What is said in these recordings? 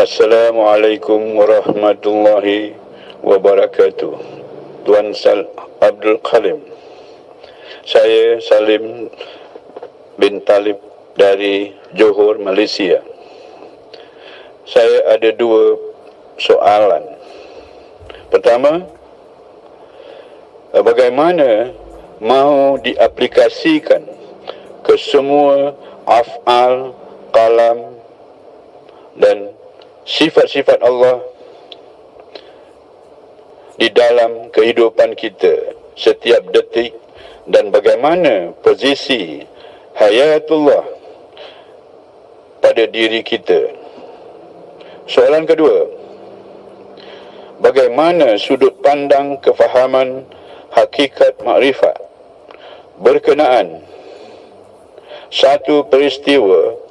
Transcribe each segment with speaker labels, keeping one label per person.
Speaker 1: Assalamualaikum warahmatullahi wabarakatuh. Tuan Abdul Karim. Saya Salim bin Talib dari Johor, Malaysia. Saya ada dua soalan. Pertama, bagaimana mahu diaplikasikan ke semua af'al, kalam dan sifat-sifat Allah di dalam kehidupan kita setiap detik, dan bagaimana posisi hayatullah pada diri kita. Soalan kedua, bagaimana sudut pandang kefahaman hakikat makrifat berkenaan satu peristiwa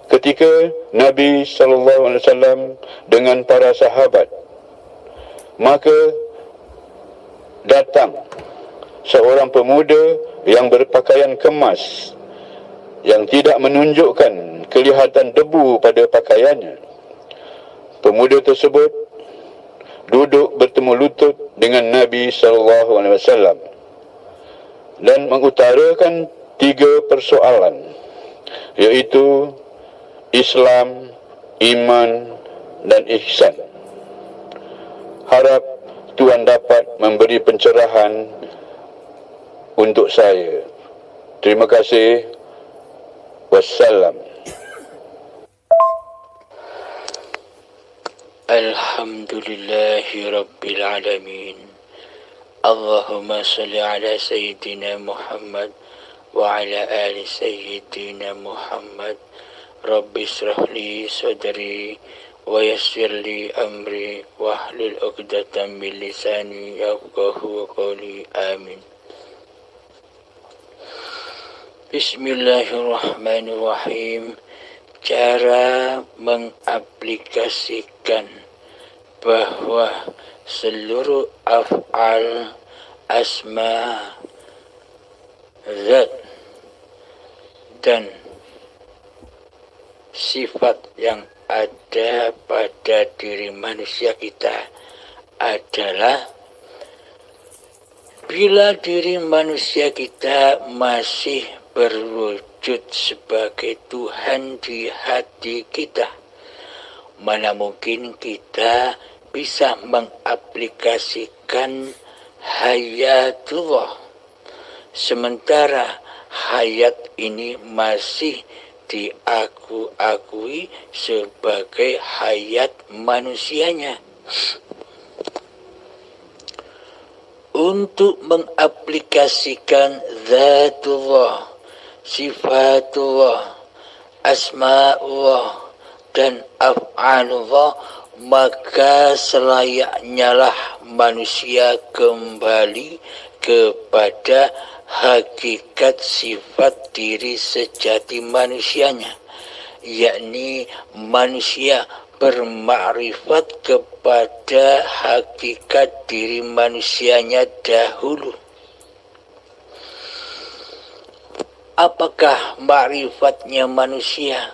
Speaker 1: ketika Nabi SAW dengan para sahabat, maka datang seorang pemuda yang berpakaian kemas yang tidak menunjukkan kelihatan debu pada pakaiannya. Pemuda tersebut duduk bertemu lutut dengan Nabi SAW dan mengutarakan 3 persoalan, iaitu Islam, iman dan ihsan. Harap Tuan dapat memberi pencerahan untuk saya. Terima kasih. Wassalam.
Speaker 2: Alhamdulillahi Rabbil Alamin. Allahumma salli ala Sayyidina Muhammad wa ala ali Sayyidina Muhammad. Rabbi israh li sadri wa yassir li amri wahlul 'uqdatam min lisani yafqahu qawli. Amin. Bismillahirrahmanirrahim. Cara mengaplikasikan bahwa seluruh af'al, asma, zat dan sifat yang ada pada diri manusia kita adalah bila diri manusia kita masih berwujud sebagai Tuhan di hati kita, mana mungkin kita bisa mengaplikasikan hayatullah, sementara hayat ini masih diakui sebagai hayat manusianya. Untuk mengaplikasikan zatullah, sifatullah, asma'ullah dan af'alullah, maka selayaknya lah manusia kembali kepada hakikat sifat diri sejati manusianya, yakni manusia bermakrifat kepada hakikat diri manusianya dahulu. Apakah makrifatnya manusia?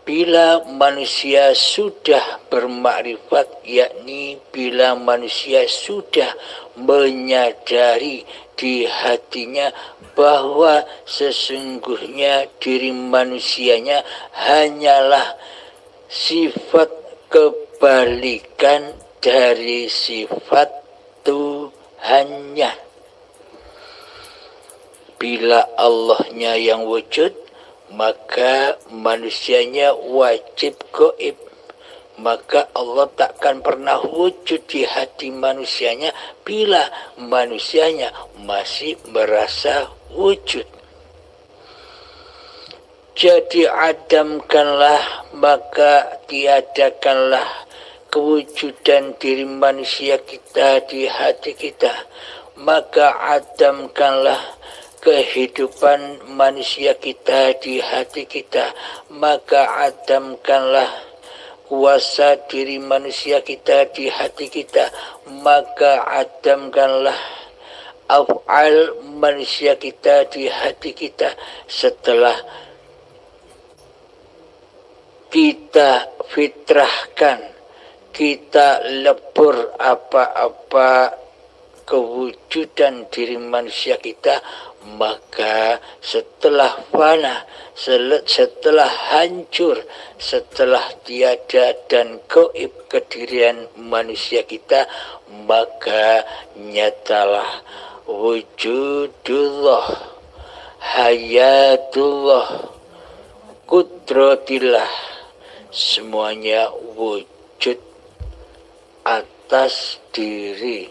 Speaker 2: Bila manusia sudah bermakrifat, yakni bila manusia sudah menyadari di hatinya bahwa sesungguhnya diri manusianya hanyalah sifat kebalikan dari sifat Tuhannya. Bila Allahnya yang wujud, maka manusianya wajib gaib. Maka Allah takkan pernah wujud di hati manusianya bila manusianya masih merasa wujud. Jadi adamkanlah, maka tiadakanlah kewujudan diri manusia kita di hati kita. Maka adamkanlah kehidupan manusia kita di hati kita. Maka adamkanlah kuasa diri manusia kita di hati kita. Maka adamkanlah af'al manusia kita di hati kita. Setelah kita fitrahkan, kita lebur apa-apa kewujudan diri manusia kita, maka setelah fana, setelah hancur, setelah tiada dan gaib kedirian manusia kita, maka nyatalah wujudullah, hayatullah, kudratillah, semuanya wujud atas diri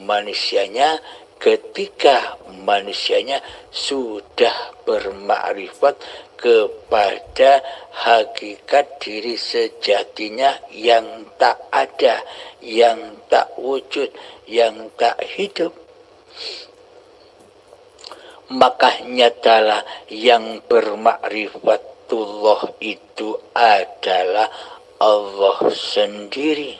Speaker 2: manusianya ketika manusianya sudah bermakrifat kepada hakikat diri sejatinya yang tak ada, yang tak wujud, yang tak hidup. Maka nyatalah yang bermakrifatullah itu adalah Allah sendiri.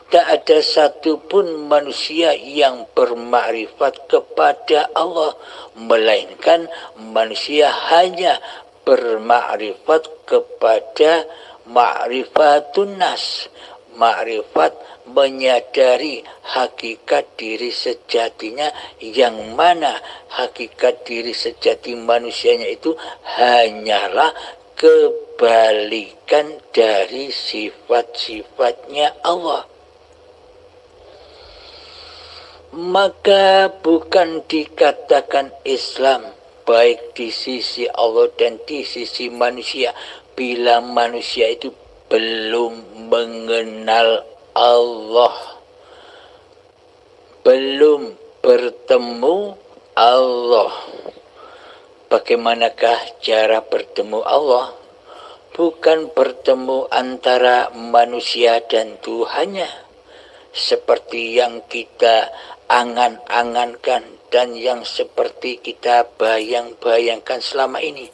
Speaker 2: Tak ada satupun manusia yang bermakrifat kepada Allah, melainkan manusia hanya bermakrifat kepada ma'rifatun nas, makrifat menyadari hakikat diri sejatinya, yang mana hakikat diri sejati manusianya itu hanyalah kebalikan dari sifat-sifatnya Allah. Maka bukan dikatakan Islam baik di sisi Allah dan di sisi manusia bila manusia itu belum mengenal Allah, belum bertemu Allah. Bagaimanakah cara bertemu Allah? Bukan bertemu antara manusia dan Tuhannya, seperti yang kita angan-angankan dan yang seperti kita bayang-bayangkan selama ini.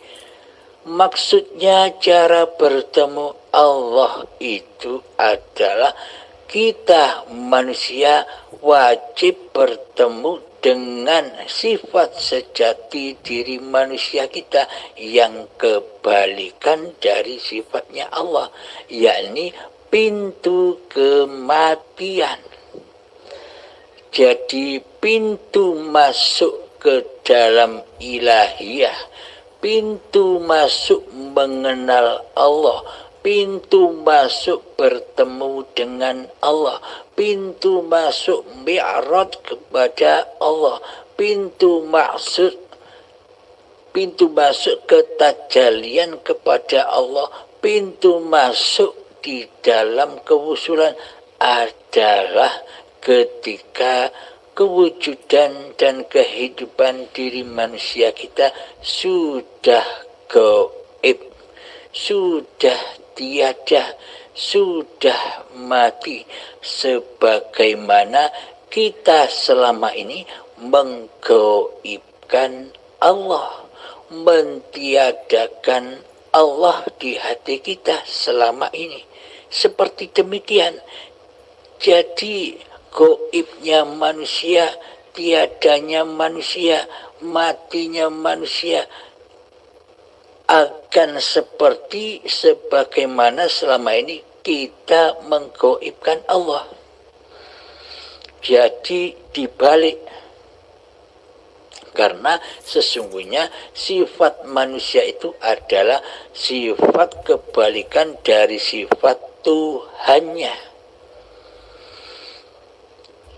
Speaker 2: Maksudnya cara bertemu Allah itu adalah kita manusia wajib bertemu dengan sifat sejati diri manusia kita yang kebalikan dari sifatnya Allah, yakni pintu kematian. Jadi pintu masuk ke dalam ilahiyah, pintu masuk mengenal Allah, pintu masuk bertemu dengan Allah, pintu masuk mi'raj kepada Allah, pintu masuk ketajalian kepada Allah, pintu masuk di dalam kewusulan adalah ketika kewujudan dan kehidupan diri manusia kita sudah gaib, sudah tiada, sudah mati, sebagaimana kita selama ini menggaibkan Allah, mentiadakan Allah di hati kita selama ini. Seperti demikian. Jadi gaibnya manusia, tiadanya manusia, matinya manusia akan seperti sebagaimana selama ini kita menggaibkan Allah. Jadi dibalik, karena sesungguhnya sifat manusia itu adalah sifat kebalikan dari sifat Tuhannya.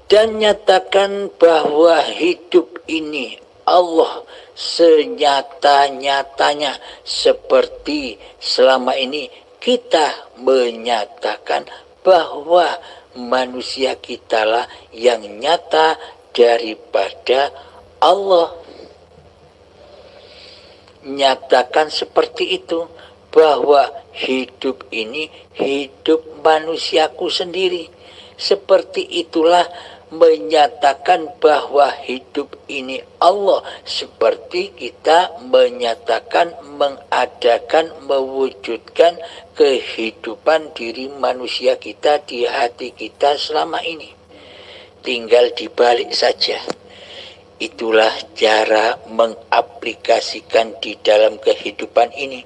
Speaker 2: Dan nyatakan bahwa hidup ini Allah senyata-nyatanya, seperti selama ini kita menyatakan bahwa manusia kitalah yang nyata daripada Allah. Nyatakan seperti itu, bahwa hidup ini hidup manusiaku sendiri. Seperti itulah menyatakan bahwa hidup ini Allah, seperti kita menyatakan, mengadakan, mewujudkan kehidupan diri manusia kita di hati kita selama ini. Tinggal dibalik saja. Itulah cara mengaplikasikan di dalam kehidupan ini.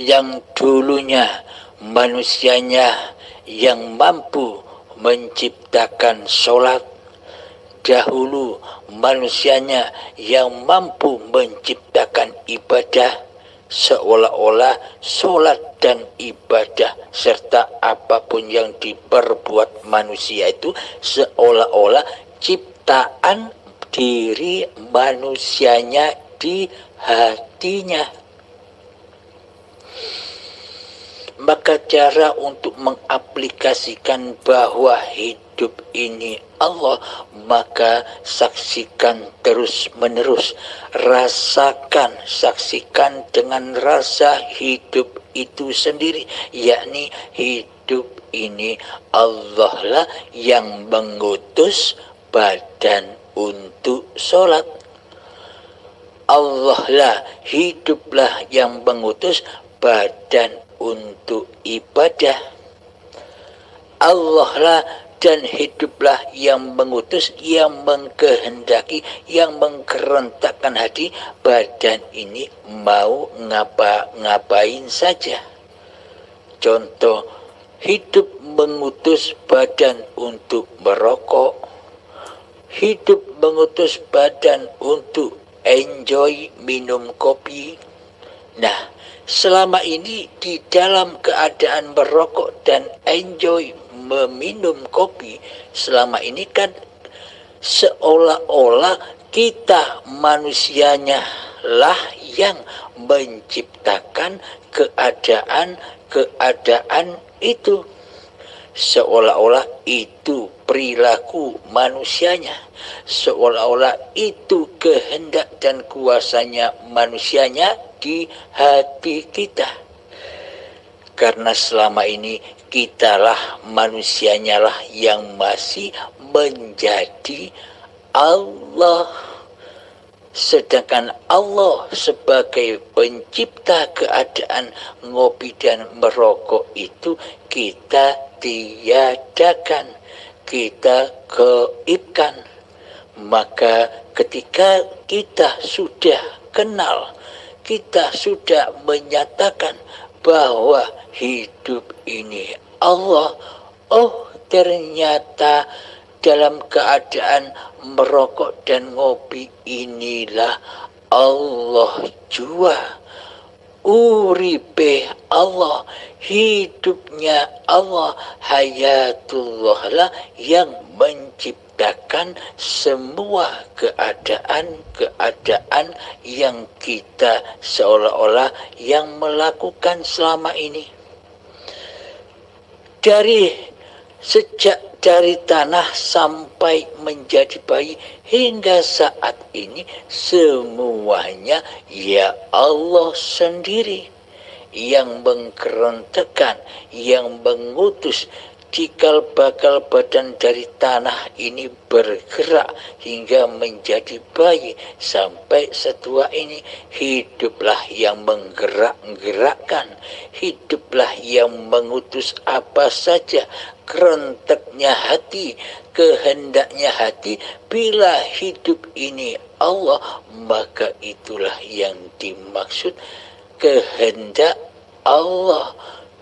Speaker 2: yang dulunya manusianya yang mampu menciptakan sholat, dahulu manusianya yang mampu menciptakan ibadah, seolah-olah sholat dan ibadah serta apapun yang diperbuat manusia itu seolah-olah ciptaan diri manusianya di hatinya. Maka cara untuk mengaplikasikan bahwa hidup ini Allah, maka saksikan terus menerus, rasakan, saksikan dengan rasa hidup itu sendiri, yakni hidup ini Allah lah yang mengutus badan untuk sholat. Allah lah, hiduplah yang mengutus badan untuk ibadah. Allah lah dan hiduplah yang mengutus, yang mengkehendaki, yang mengkerentakkan hati badan ini mau ngapain saja. Contoh, hidup mengutus badan untuk merokok, hidup mengutus badan untuk enjoy minum kopi. Nah, selama ini di dalam keadaan merokok dan enjoy meminum kopi, selama ini kan seolah-olah kita manusianya lah yang menciptakan keadaan itu. Seolah-olah itu perilaku manusianya, seolah-olah itu kehendak dan kuasanya manusianya di hati kita. Karena selama ini kitalah manusianya lah yang masih menjadi Allah, sedangkan Allah sebagai pencipta keadaan ngopi dan merokok itu kita tiadakan, kita gaibkan. Maka ketika kita sudah kenal, kita sudah menyatakan bahwa hidup ini Allah, oh ternyata dalam keadaan merokok dan ngopi inilah Allah jua, uripe Allah, hidupnya Allah, hayatullah lah yang menciptakan semua keadaan yang kita seolah-olah yang melakukan selama ini. Sejak dari tanah sampai menjadi bayi hingga saat ini semuanya ya Allah sendiri yang mengkerentekan, yang mengutus cikal bakal badan dari tanah ini bergerak hingga menjadi bayi sampai setua ini. Hiduplah yang menggerak-gerakkan, hiduplah yang mengutus apa saja kerenteknya hati, kehendaknya hati. Bila hidup ini Allah, maka itulah yang dimaksud kehendak Allah,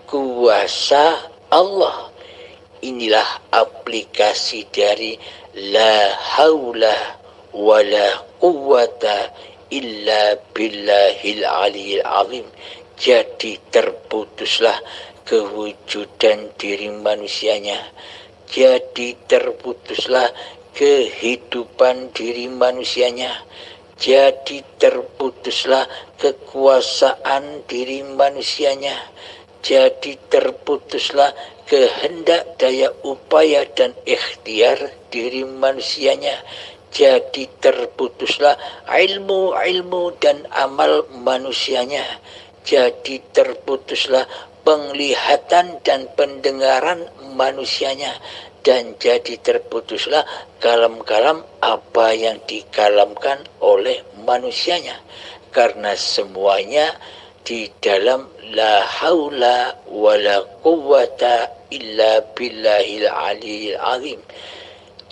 Speaker 2: kuasa Allah. Inilah aplikasi dari la haula wa la quwata illa billahil aliyil azim. Jadi terputuslah kewujudan diri manusianya, jadi terputuslah kehidupan diri manusianya, jadi terputuslah kekuasaan diri manusianya, jadi terputuslah kehendak, daya upaya dan ikhtiar diri manusianya, jadi terputuslah ilmu dan amal manusianya, jadi terputuslah penglihatan dan pendengaran manusianya, dan jadi terputuslah kalam-kalam apa yang dikalamkan oleh manusianya. Karena semuanya di dalam la haula wa la quwata illa billahil aliyil azim.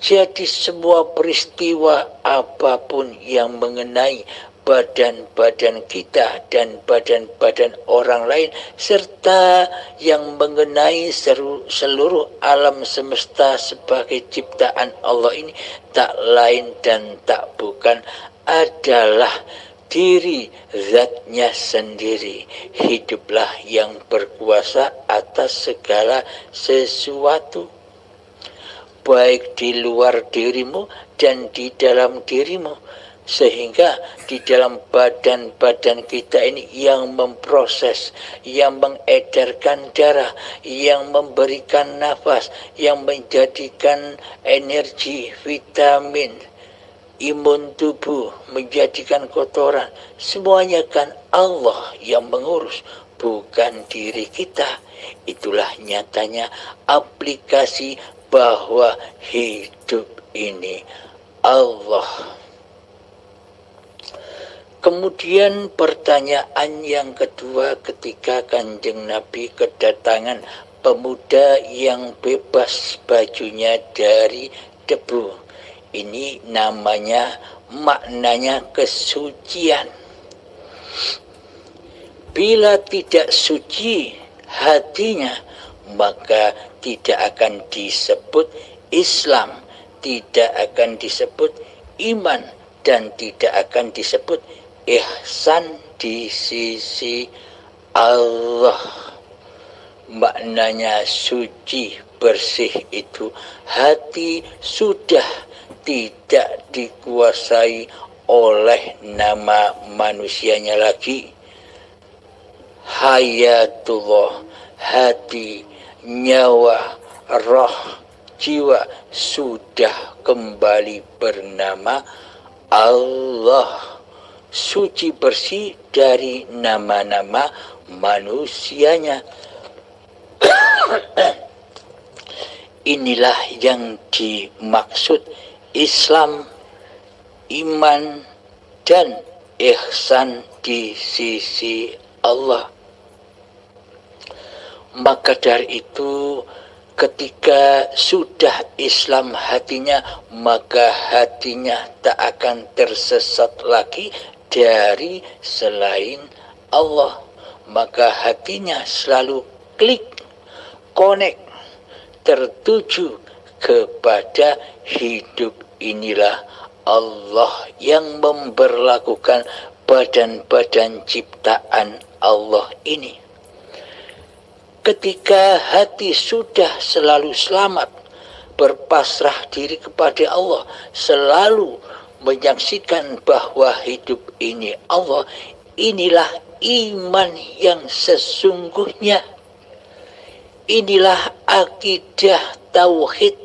Speaker 2: Jadi semua peristiwa apapun yang mengenai badan-badan kita dan badan-badan orang lain serta yang mengenai seluruh alam semesta sebagai ciptaan Allah ini tak lain dan tak bukan adalah diri zatnya sendiri. Hiduplah yang berkuasa atas segala sesuatu, baik di luar dirimu dan di dalam dirimu, sehingga di dalam badan-badan kita ini yang memproses, yang mengedarkan darah, yang memberikan nafas, yang menjadikan energi, vitamin, imun tubuh, menjadikan kotoran, semuanya kan Allah yang mengurus, bukan diri kita. Itulah nyatanya aplikasi bahwa hidup ini Allah. Kemudian pertanyaan yang kedua ketika Kanjeng Nabi kedatangan pemuda yang bebas bajunya dari debu. Ini namanya, maknanya kesucian. Bila tidak suci hatinya, maka tidak akan disebut Islam, tidak akan disebut iman, dan tidak akan disebut ihsan di sisi Allah. Maknanya suci, bersih itu hati sudah tidak dikuasai oleh nama manusianya lagi. Hayatullah, hati, nyawa, roh, jiwa sudah kembali bernama Allah. Suci bersih dari nama-nama manusianya. Inilah yang dimaksud Islam, iman, dan ihsan di sisi Allah. Maka dari itu, ketika sudah Islam hatinya, maka hatinya tak akan tersesat lagi dari selain Allah. Maka hatinya selalu klik, connect, tertuju kepada hidup inilah Allah yang memberlakukan badan-badan ciptaan Allah ini. Ketika hati sudah selalu selamat, berpasrah diri kepada Allah, selalu menyaksikan bahwa hidup ini Allah, inilah iman yang sesungguhnya. Inilah akidah tauhid,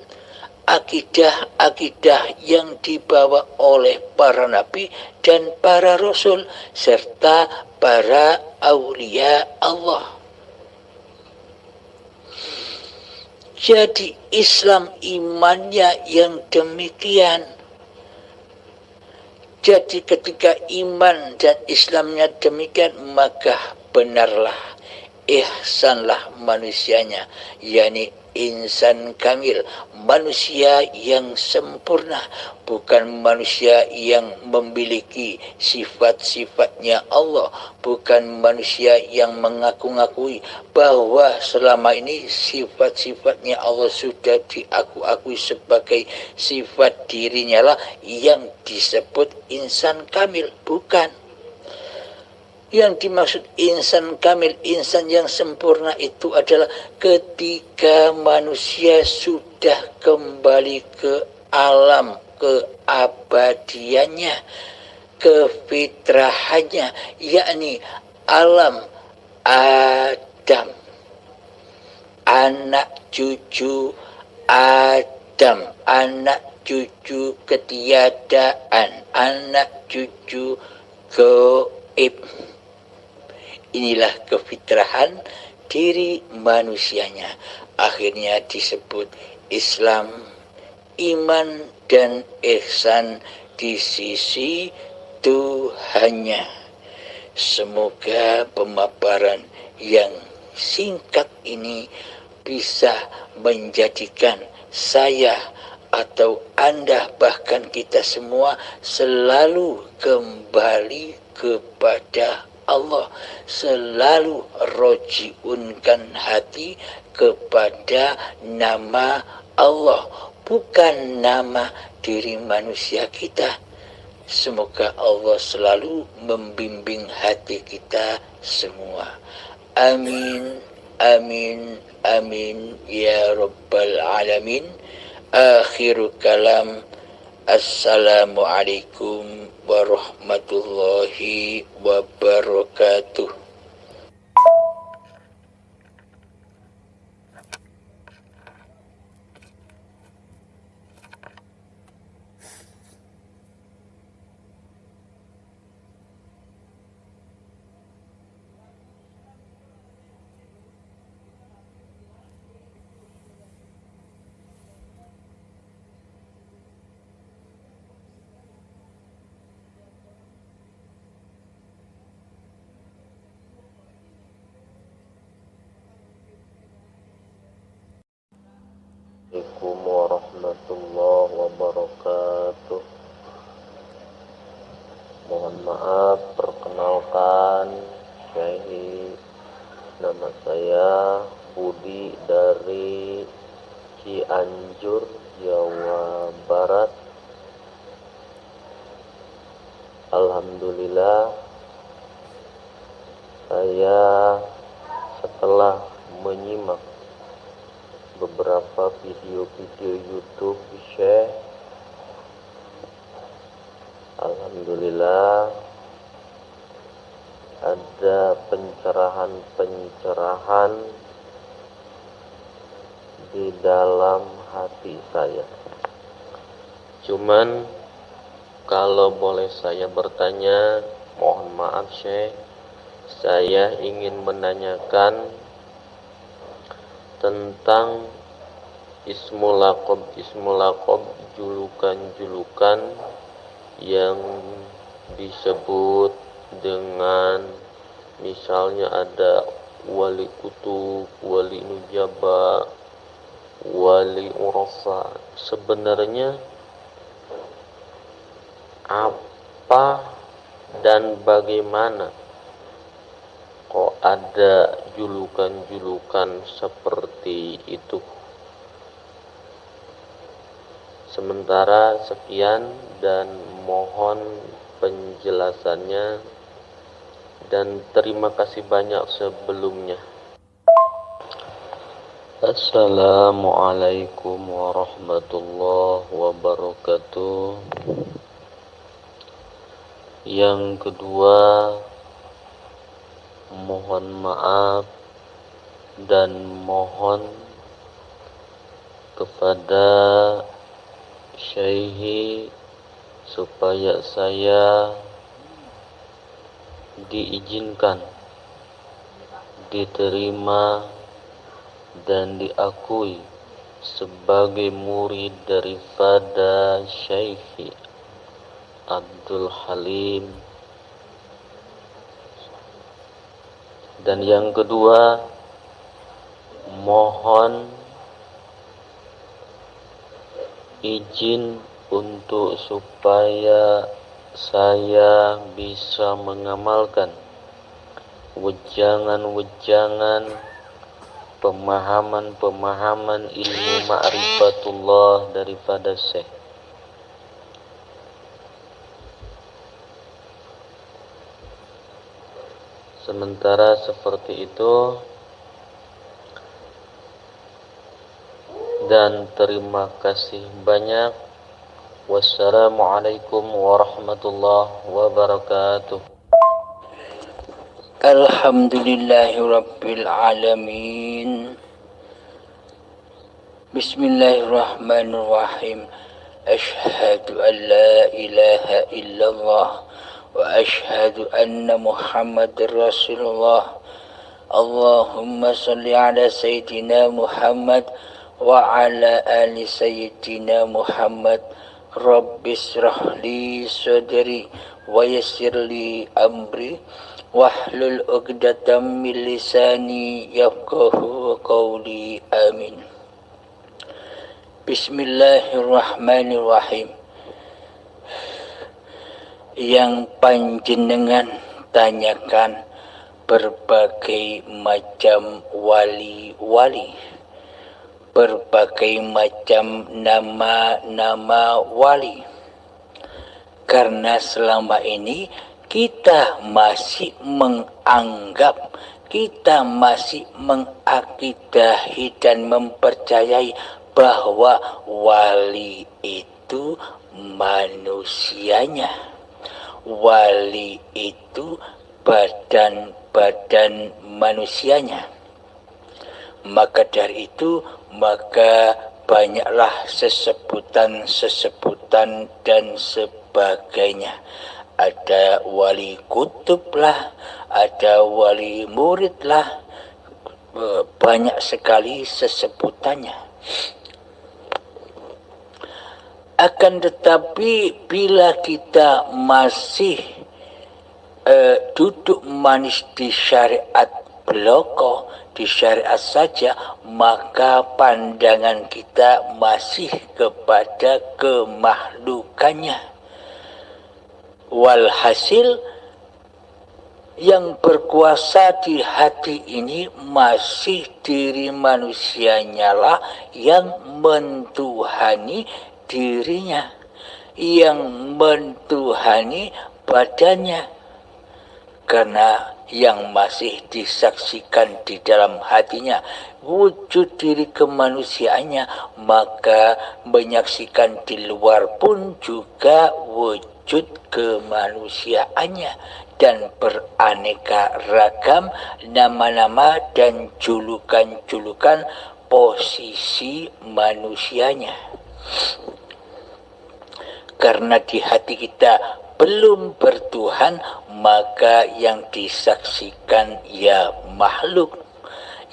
Speaker 2: akidah-akidah yang dibawa oleh para nabi dan para rasul serta para aulia Allah. Jadi Islam imannya yang demikian. Jadi ketika iman dan Islamnya demikian, maka benarlah, ihsanlah manusianya, yakni insan kamil, manusia yang sempurna, bukan manusia yang memiliki sifat-sifatnya Allah, bukan manusia yang mengaku-ngakui bahwa selama ini sifat-sifatnya Allah sudah diaku-akui sebagai sifat dirinya lah yang disebut insan kamil, bukan. Yang dimaksud insan kamil, insan yang sempurna itu adalah ketika manusia sudah kembali ke alam keabadiannya, kefitrahannya, yakni alam Adam, anak cucu Adam, anak cucu ketiadaan, anak cucu gaib. Inilah kefitrahan diri manusianya. Akhirnya disebut Islam, iman, dan ihsan di sisi Tuhannya. Semoga pemaparan yang singkat ini bisa menjadikan saya atau Anda bahkan kita semua selalu kembali kepada Allah, selalu rojiunkan hati kepada nama Allah, bukan nama diri manusia kita. Semoga Allah selalu membimbing hati kita semua. Amin, amin, amin ya rabbal alamin. Akhiru kalam. Assalamualaikum warahmatullahi wabarakatuh.
Speaker 3: Assalamualaikum warahmatullahi wabarakatuh. Mohon maaf, perkenalkan Syekh, nama saya Budi dari Cianjur, Jawa Barat. Alhamdulillah, saya setelah menyimak beberapa video-video YouTube Syekh, alhamdulillah ada pencerahan-pencerahan di dalam hati saya. Cuman kalau boleh saya bertanya, mohon maaf Syekh, saya ingin menanyakan tentang ismul laqab, julukan-julukan yang disebut dengan misalnya ada wali kutub, wali nujaba, wali urasa. Sebenarnya apa dan bagaimana kok ada julukan-julukan seperti itu? Sementara sekian dan mohon penjelasannya dan terima kasih banyak sebelumnya. Assalamualaikum warahmatullahi wabarakatuh. Yang kedua, mohon maaf dan mohon kepada Syekh supaya saya diizinkan, diterima dan diakui sebagai murid daripada Syekh Abdul Halim. Dan yang kedua, mohon izin untuk supaya saya bisa mengamalkan wejangan-wejangan pemahaman-pemahaman ilmu ma'rifatullah daripada Syekh. Sementara seperti itu, dan terima kasih banyak. Wassalamualaikum warahmatullahi wabarakatuh.
Speaker 2: Alhamdulillahi rabbil alamin. Bismillahirrahmanirrahim. Ashhadu an la ilaha illallah wa ashhadu anna Muhammadar Rasulullah. Allahumma salli ala Sayyidina Muhammad wa ala ali Sayyidina Muhammad. Rabbis rahli sadri wa yassirli amri wahlul 'uqdatam min lisani yafqahu qawli. Amin. Bismillahirrahmanirrahim. Yang panjenengan tanyakan berbagai macam wali-wali, berbagai macam nama-nama wali. Karena selama ini kita masih menganggap, kita masih mengakidahi dan mempercayai bahwa wali itu manusianya. Wali itu badan manusianya. Maka dari itu, maka banyaklah sesebutan dan sebagainya. Ada wali kutub lah, ada wali murid lah, banyak sekali sesebutannya. Akan tetapi bila kita masih duduk manis di syariat beloko, di syariat saja, maka pandangan kita masih kepada kemahlukannya. Walhasil yang berkuasa di hati ini masih diri manusianya lah yang mentuhani dirinya, yang mentuhani badannya. Karena yang masih disaksikan di dalam hatinya wujud diri kemanusiaannya, maka menyaksikan di luar pun juga wujud kemanusiaannya. Dan beraneka ragam nama-nama dan julukan-julukan posisi manusianya. Karena di hati kita belum bertuhan, maka yang disaksikan ya makhluk,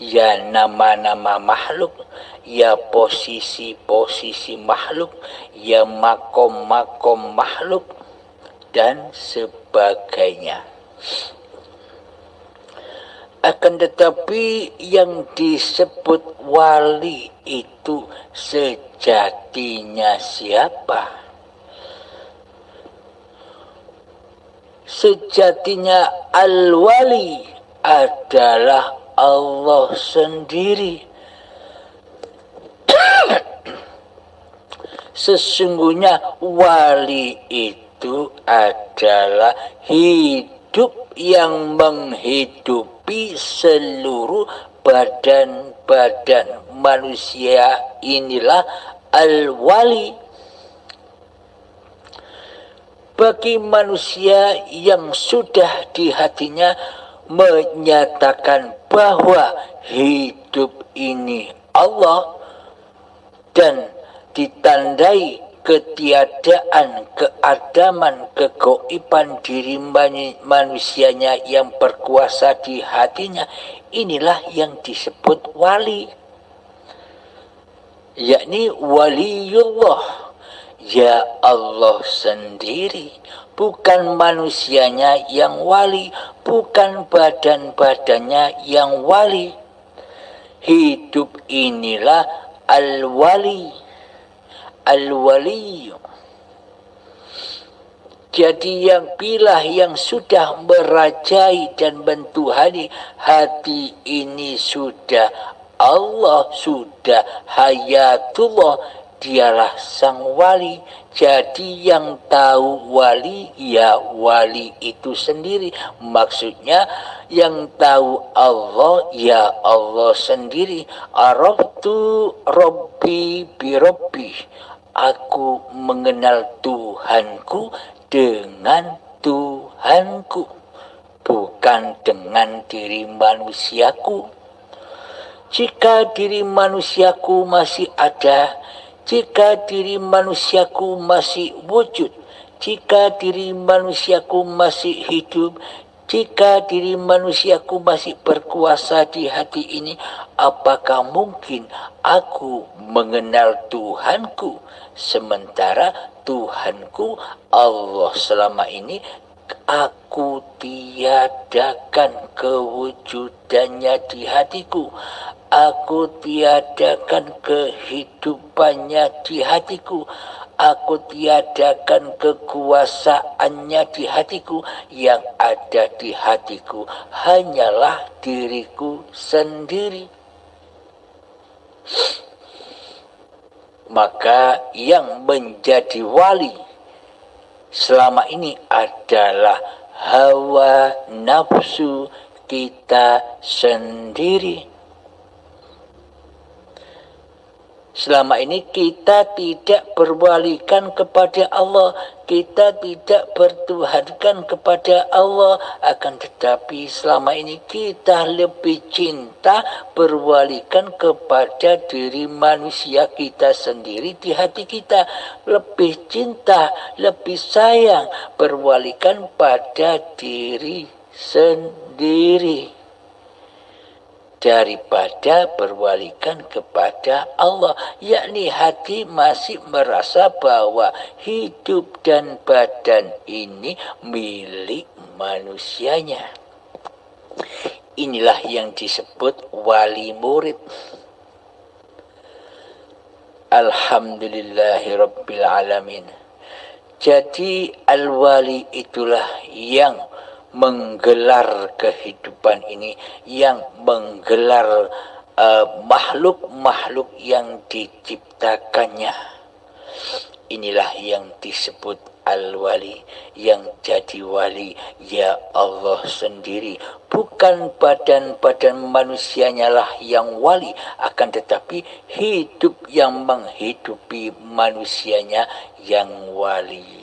Speaker 2: ya nama-nama makhluk, ya posisi-posisi makhluk, ya makom-makom makhluk, dan sebagainya. Akan tetapi yang disebut wali itu sejatinya siapa? Sejatinya al-wali adalah Allah sendiri. Sesungguhnya wali itu adalah hidup yang menghidupi seluruh badan-badan manusia. Inilah al-wali. Bagi manusia yang sudah di hatinya menyatakan bahwa hidup ini Allah dan ditandai ketiadaan, keadaman, kegoiban diri manusianya yang berkuasa di hatinya, inilah yang disebut wali, yakni waliullah. Ya Allah sendiri, bukan manusianya yang wali, bukan badan-badannya yang wali. Hidup inilah al-wali, al-wali. Jadi yang sudah merajai dan mentuhani hati ini sudah Allah, sudah hayatullah, dialah sang wali. Jadi yang tahu wali, ya wali itu sendiri. Maksudnya yang tahu Allah, ya Allah sendiri. Araftu Rabbi bi Rabbi. Aku mengenal Tuhanku dengan Tuhanku, bukan dengan diri manusiaku. Jika diri manusiaku masih ada, jika diri manusiaku masih wujud, jika diri manusiaku masih hidup, jika diri manusiaku masih berkuasa di hati ini, apakah mungkin aku mengenal Tuhanku? Sementara Tuhanku Allah selama ini aku tiadakan kewujudannya di hatiku. aku tiadakan kehidupannya di hatiku, aku tiadakan kekuasaannya di hatiku, yang ada di hatiku hanyalah diriku sendiri. Maka yang menjadi wali selama ini adalah hawa nafsu kita sendiri. Selama ini kita tidak berwalikan kepada Allah, kita tidak bertuhankan kepada Allah, akan tetapi selama ini kita lebih cinta berwalikan kepada diri manusia kita sendiri di hati kita, lebih cinta, lebih sayang berwalikan pada diri sendiri daripada berwalikan kepada Allah, yakni hati masih merasa bahwa hidup dan badan ini milik manusianya. Inilah yang disebut wali murid. Alhamdulillahirabbil alamin. Jadi al-wali itulah yang menggelar kehidupan ini, yang menggelar makhluk-makhluk yang diciptakannya. Inilah yang disebut al-wali. Yang jadi wali ya Allah sendiri, bukan badan-badan manusianya lah yang wali, akan tetapi hidup yang menghidupi manusianya yang wali.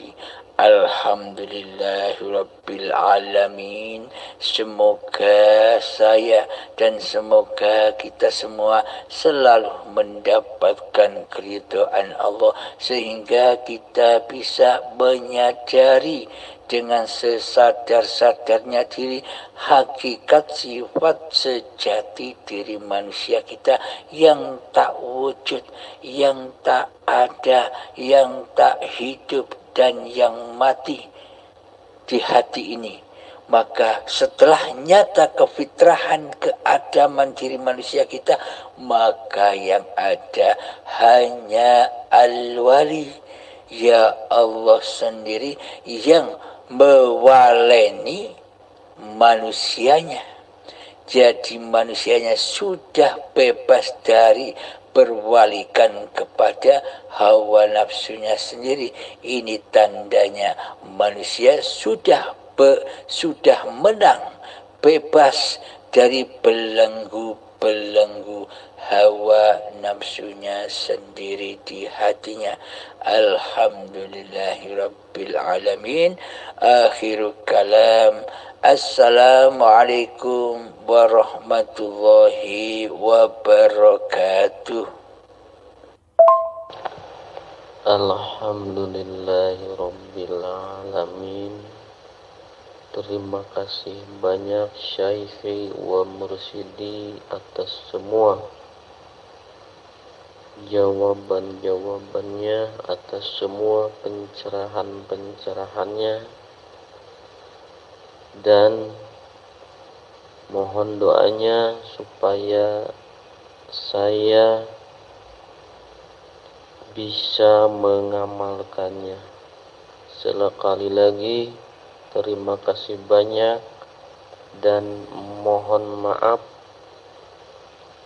Speaker 2: Alhamdulillahirabbil alamin. Semoga saya dan semoga kita semua selalu mendapatkan keridhaan Allah, sehingga kita bisa menyadari dengan sesadar-sadarnya diri hakikat sifat sejati diri manusia kita yang tak wujud, yang tak ada, yang tak hidup dan yang mati di hati ini. Maka setelah nyata kefitrahan keadaman diri manusia kita, maka yang ada hanya al-wali, ya Allah sendiri yang mewaleni manusianya. Jadi manusianya sudah bebas dari berwalikan kepada hawa nafsunya sendiri. Ini tandanya manusia sudah menang, bebas dari belenggu hawa nafsunya sendiri di hatinya. Alhamdulillahirabbil alamin. Akhirul kalam. Assalamualaikum warahmatullahi wabarakatuh.
Speaker 3: Alhamdulillahirabbil alamin. Terima kasih banyak Syaikhi wa Mursyidi atas semua jawaban-jawabannya, atas semua pencerahan-pencerahannya, dan mohon doanya supaya saya bisa mengamalkannya. Sekali lagi terima kasih banyak dan mohon maaf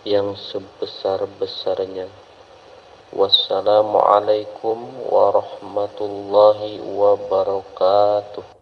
Speaker 3: yang sebesar-besarnya. Wassalamualaikum warahmatullahi wabarakatuh.